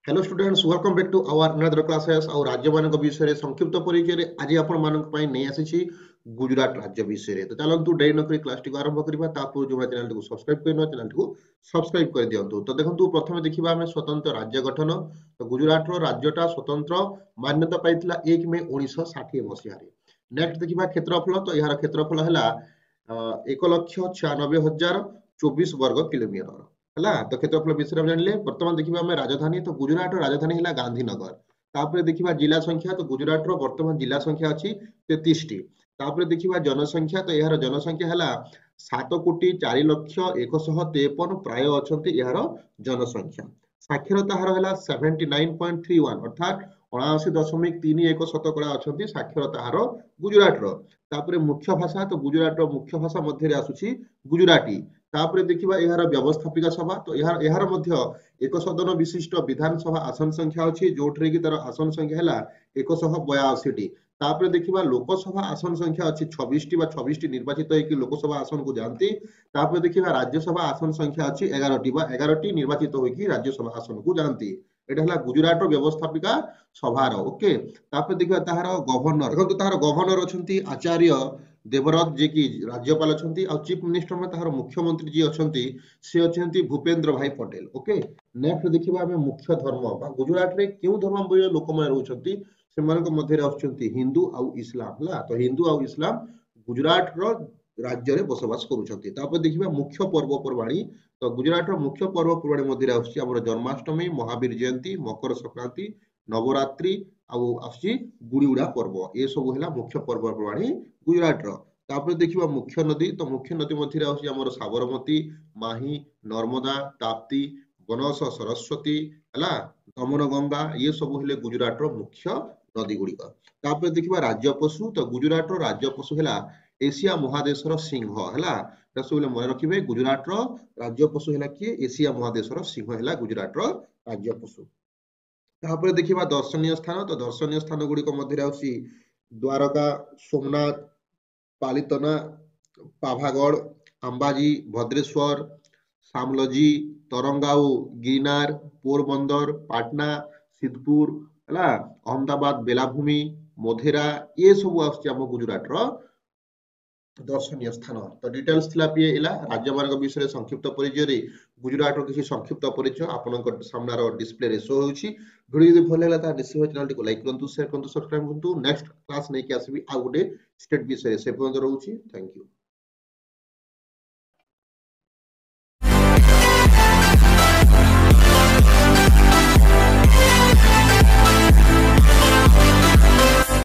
Hello students welcome back to our another classes और राज्य मानक विषय रे संक्षिप्त परिचय रे आज आपण मानक पई नै आसीछि गुजरात राज्य विषय रे। तो चलंतु डेरी नकरी क्लास टी आरंभ करबा तापर जो चैनल को सब्सक्राइब करनो चैनल को सब्सक्राइब कर दियंतु। तो देखंतु प्रथमे देखिबा हमें स्वतंत्र राज्य गठन। तो गुजरात रो राज्यटा स्वतंत्र मान्यता पाइथिला 1 मई 1960 मसिया रे। नेक्स्ट देखिबा क्षेत्रफल। तो यार क्षेत्रफल हला 1,96,024 वर्ग किलोमीटर हला। तो क्षेत्रफल विषय में जानले। वर्तमान देखिबा हमें राजधानी। तो गुजरात राजधानी हला गांधीनगर। तापर देखिबा जिला संख्या। तो गुजरात रो वर्तमान जिला संख्या अछि 33 टी। तापर देखिबा जनसंख्या। तो यार जनसंख्या हला 7,04,01,153 प्राय अछंती यार जनसंख्या। साक्षरता हार हला 79.31 अर्थात 79.31% अछंती साक्षरता हार गुजरात रो। तापर मुख्य भाषा। तो गुजरात रो मुख्य भाषा मध्य रे आसुची गुजराती। तापर देखिबा यार व्यवस्थापिका सभा। तो यार मध्य एक सदन विशिष्ट विधानसभा आसन संख्या अछि जोठरे कि तार आसन संख्या हला 182 टी। तापर देखिबा लोकसभा आसन संख्या अछि 26 टी बा 26 टी निर्वाचित होई कि लोकसभा आसन को जानती। तापर देखिबा राज्यसभा आसन संख्या अछि 11 टी बा 11 टी निर्वाचित होई कि राज्यसभा आसन को जानती। एटा हला गुजरात रो व्यवस्थापिका सभा रो। ओके तापर देखिबा ताहार गवर्नर। देखंतु ताहार गवर्नर अछंती आचार्य देवव्रत जे कि राज्यपाल अछंती और चीफ मिनिस्टर में ताहार मुख्यमंत्री जी अछंती से अछंती भूपेंद्र भाई पटेल। ओके नेक्स्ट देखिबा हमें मुख्य धर्म बा गुजरात रे क्यों धर्मावलंबी लोक माने रहउछंती सेमानक मध्य रे अछंती हिंदू और इस्लाम हला। तो हिंदू और इस्लाम गुजरात रो राज्य रे बसवास करूछंती। तापर देखिबा मुख्य पर्व पर्वाणी। तो गुजरात रो मुख्य पर्व पर्वाणी मध्य रे आछी हमर जन्माष्टमी महावीर जयंती मकर संक्रांति नवरात्रि आउ आछी गुड़ी उड़ा पर्व ए सब हैला मुख्य पर्व पर्वाणी गुजरात रो। तापर देखिबा मुख्य नदी। तो मुख्य नदी मध्य रे आछी हमर साबरमती माही नर्मदा ताप्ती बनस सरस्वती हला दमनगंगा ये सब हेले गुजरात रो मुख्य नदी गुड़ी का। तापर देखिबा राज्य पशु। तो गुजरात रो राज्य पशु हैला एशिया महादेश रो सिंह हला। सबले मन रखिबे गुजरात रो राज्य पशु हैला कि एशिया महादेश रो सिंह हैला गुजरात रो राज्य पशु। तापर देखिबा दर्शनीय स्थान। तो दर्शनीय स्थान गुड़ी को मध्य रे आछी द्वारका सोमनाथ पालितना पाभागढ़ अंबाजी भद्रेश्वर सामलजी तरंगाऊ गिरनार पोरबंदर पाटना सिद्धपुर हला अहमदाबाद बेलाभूमि मोधेरा ये सब आछी हम गुजरात रो दर्शनीय स्थान। तो डिटेल्स थिला पी एला राज्य मार्ग विषय संक्षिप्त परिचय रे गुजरात रो किछि संक्षिप्त परिचय आपनक सामना रो डिस्प्ले रे शो होउछि। वीडियो जदि भल लागला ता निश्चय चैनल टी को लाइक करंतु शेयर करंतु सब्सक्राइब करंतु। नेक्स्ट क्लास नै के आसीबी आ गुडे स्टेट विषय से पर्यंत रहउछि। Thank you.